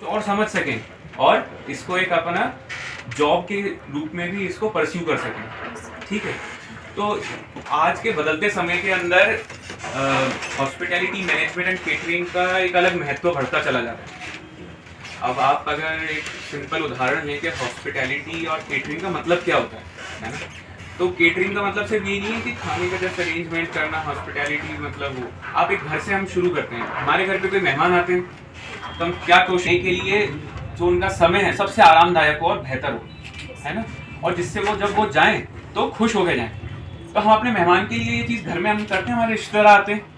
और समझ सकें और इसको एक अपना जॉब के रूप में भी इसको परस्यू कर सकें। ठीक है, तो आज के बदलते समय के अंदर हॉस्पिटैलिटी मैनेजमेंट एंड केटरिंग का एक अलग महत्व बढ़ता चला जा रहा है। अब आप अगर एक सिंपल उदाहरण लें कि हॉस्पिटैलिटी और केटरिंग का मतलब क्या होता है ना, तो केटरिंग का मतलब सिर्फ ये नहीं है कि खाने का जस्ट अरेंजमेंट करना। हॉस्पिटैलिटी मतलब वो आप एक घर से हम शुरू करते हैं, हमारे घर पे कोई मेहमान आते हैं तो हम क्या कोशिश के लिए जो उनका समय है सबसे आरामदायक हो और बेहतर हो, है ना, और जिससे वो जब वो जाएं तो खुश हो के जाएं। तो हम अपने मेहमान के लिए ये चीज़ घर में हम करते हैं, हमारे रिश्तेदार आते हैं।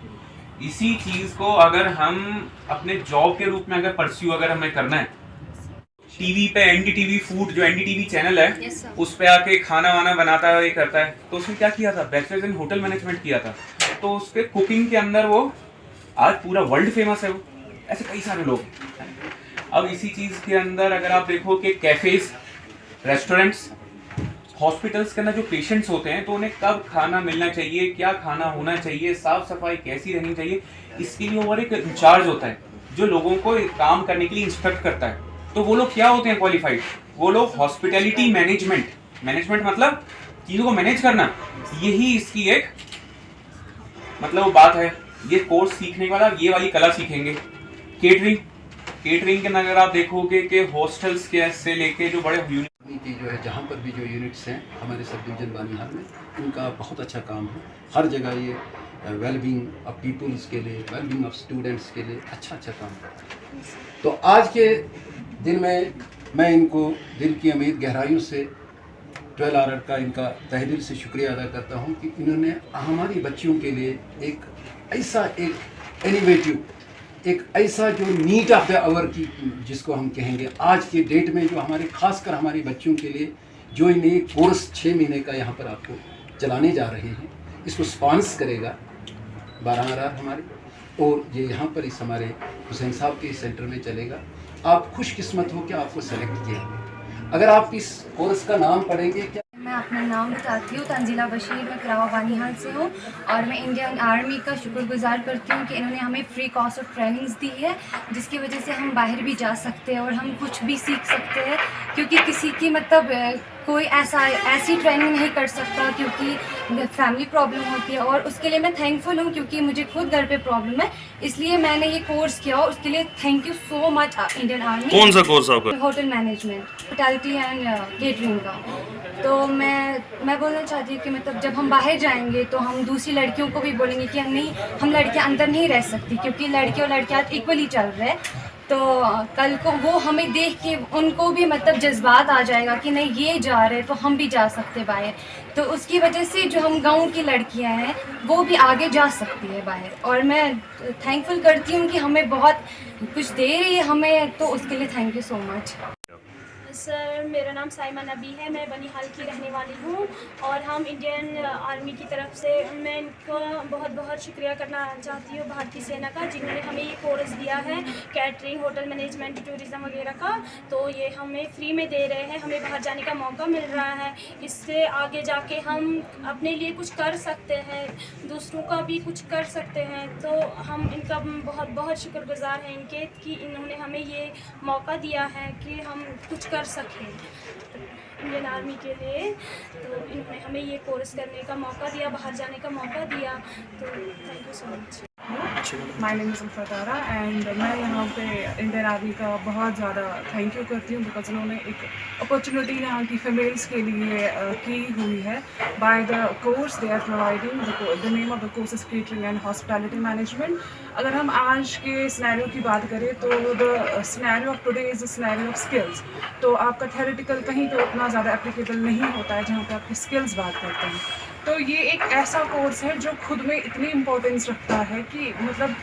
इसी चीज़ को अगर हम अपने जॉब के रूप में अगर परस्यू अगर हमें करना है, टीवी पे एनडीटीवी फूड जो एनडीटीवी चैनल है yes, उस पे आके खाना वाना बनाता है, ये करता है, तो उसने क्या किया था, बैचलर्स इन होटल मैनेजमेंट किया था, तो उसके कुकिंग के अंदर वो आज पूरा वर्ल्ड फेमस है। वो ऐसे कई सारे लोग हैं। अब इसी चीज़ के अंदर अगर आप देखो कि कैफेज, रेस्टोरेंट्स, हॉस्पिटल्स के अंदर जो पेशेंट्स होते हैं तो उन्हें कब खाना मिलना चाहिए, क्या खाना होना चाहिए, साफ सफाई कैसी रहनी चाहिए, इसके लिए और एक इंचार्ज होता है जो लोगों को काम करने के लिए इंस्ट्रक्ट करता है। तो वो लोग क्या होते हैं क्वालिफाइड, वो लोग हॉस्पिटैलिटी मैनेजमेंट, मैनेजमेंट मतलब चीज़ों को मैनेज करना, यही इसकी एक मतलब वो बात है। ये कोर्स सीखने के बाद आप ये वाली कला सीखेंगे। केटरिंग, केटरिंग के अगर आप देखोगे कि हॉस्टल्स के से लेके जो बड़े की जो है जहाँ पर भी जो यूनिट्स हैं हमारे सब डिवीजन बानिहाल में, उनका बहुत अच्छा काम है। हर जगह ये वेलबींग ऑफ पीपल्स के लिए, वेलबींग ऑफ स्टूडेंट्स के लिए अच्छा काम कर रहा है। तो आज के दिन में मैं इनको दिल की अमीर गहराइयों से 12R का इनका तहे दिल से शुक्रिया अदा करता हूँ कि इन्होंने हमारी बच्चियों के लिए एक ऐसा एक इनोवेटिव, एक ऐसा जो नीड ऑफ द आवर की जिसको हम कहेंगे आज के डेट में, जो हमारे खासकर हमारी बच्चियों के लिए जो इन्हें कोर्स 6 महीने का यहाँ पर आपको चलाने जा रहे हैं, इसको स्पॉन्स करेगा 12R हमारे, और ये यहाँ पर इस हमारे हुसैन साहब के सेंटर में चलेगा। आप खुशकिस्मत हो कि आपको सेलेक्ट किया। अगर आप इस कोर्स का नाम पढ़ेंगे क्या? मैं अपना नाम बताती हूँ, तंजीला बशीर, मैं करावा बानिहाल से हूँ और मैं इंडियन आर्मी का शुक्रगुजार करती हूँ कि इन्होंने हमें फ्री कॉस्ट ऑफ ट्रेनिंग्स दी है, जिसकी वजह से हम बाहर भी जा सकते हैं और हम कुछ भी सीख सकते हैं। क्योंकि किसी की मतलब कोई ऐसी ट्रेनिंग नहीं कर सकता क्योंकि फैमिली प्रॉब्लम होती है, और उसके लिए मैं थैंकफुल हूँ क्योंकि मुझे खुद घर पे प्रॉब्लम है, इसलिए मैंने ये कोर्स किया और उसके लिए thank you so much Indian army. कौन सा कोर्स आपका? Hotel management, hospitality and catering का। तो मैं बोलना चाहती हूँ कि मतलब जब हम बाहर जाएंगे तो हम दूसरी लड़कियों को भी बोलेंगे कि नहीं, हम लड़कियाँ अंदर नहीं रह सकती क्योंकि लड़के और लड़कियाँ इक्वली चल रहे हैं। तो कल को वो हमें देख के उनको भी मतलब जज्बात आ जाएगा कि नहीं ये जा रहे तो हम भी जा सकते बाहर। तो उसकी वजह से जो हम गांव की लड़कियां हैं वो भी आगे जा सकती है बाहर, और मैं थैंकफुल करती हूँ कि हमें बहुत कुछ दे रही है हमें, तो उसके लिए thank you so much. Sir, मेरा नाम साइमा नबी है, मैं बनिहाल की रहने वाली हूँ और हम इंडियन आर्मी की तरफ से मैं इनका बहुत बहुत शुक्रिया करना चाहती हूँ, भारतीय सेना का, जिन्होंने हमें ये कोर्स दिया है कैटरिंग, होटल मैनेजमेंट, टूरिज़्म वगैरह का। तो ये हमें फ्री में दे रहे हैं, हमें बाहर जाने का मौका मिल रहा है। इससे आगे जाके हम अपने लिए कुछ कर सकते हैं, दूसरों का भी कुछ कर सकते हैं। तो हम इनका बहुत बहुत शुक्रगुजार हैं इनके कि इन्होंने हमें ये मौका दिया है कि हम कुछ कर सकें इंडियन आर्मी के लिए। तो इन्होंने हमें ये कोर्स करने का मौका दिया, बाहर जाने का मौका दिया, तो thank you so much. My name is Ulfa and मैं यहाँ पे इंडियन आर्मी का बहुत ज़्यादा थैंक यू करती हूँ बिकॉज उन्होंने एक अपॉर्चुनिटी यहाँ की फीमेल्स के लिए की हुई है by the course they are providing. The name of the course is catering and hospitality management. अगर हम आज के सिनेरियो की बात करें तो the scenario of today is the scenario of skills. तो आपका थ्योरेटिकल कहीं पे उतना ज़्यादा एप्लीकेबल नहीं होता है जहाँ पे आपकी स्किल्स बात करते हैं। तो ये एक ऐसा कोर्स है जो खुद में इतनी इम्पोर्टेंस रखता है कि मतलब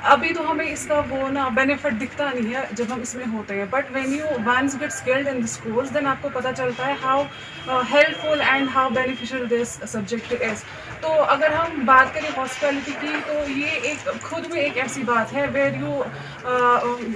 अभी तो हमें इसका वो ना बेनिफिट दिखता नहीं है जब हम इसमें होते हैं, but when you once get skilled in this course then आपको पता चलता है how helpful and how beneficial this subject is. तो अगर हम बात करें हॉस्पिटैलिटी की तो ये एक खुद में एक ऐसी बात है वेर यू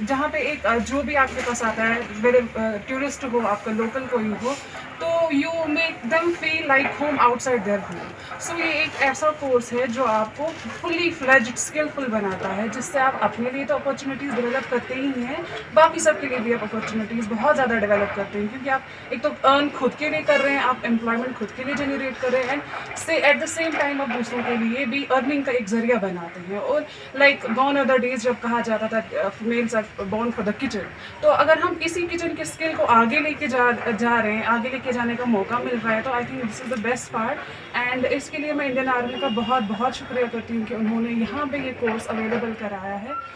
जहाँ पे एक जो भी आपके पास आता है, वेर टूरिस्ट हो, आपका लोकल कोई हो, तो you make them feel like home outside their home. So ये एक ऐसा कोर्स है जो आपको फुली फ्लेज्ड स्किलफुल बनाता है, जिससे आप अपने लिए तो अपॉर्चुनिटीज़ डेवलप करते ही हैं, बाकी सबके लिए भी आप अपॉर्चुनिटीज़ बहुत ज़्यादा डेवलप करते हैं, क्योंकि आप एक तो अर्न खुद के लिए कर रहे हैं, आप एम्प्लॉयमेंट खुद के लिए जनरेट कर रहे हैं, एंड से एट द सेम टाइम आप दूसरों के लिए भी अर्निंग का एक जरिया बनाते हैं। और लाइक गॉन अदर डेज जब कहा जाता था females are born for the kitchen, तो अगर हम इसी किचन के स्किल को आगे लेके जा रहे हैं, आगे लेके जाने का मौका मिल रहा है, तो I think this is the best part. And इसके लिए मैं इंडियन आर्मी का बहुत बहुत शुक्रिया करती हूँ कि उन्होंने यहाँ पे ये कोर्स अवेलेबल कराया है।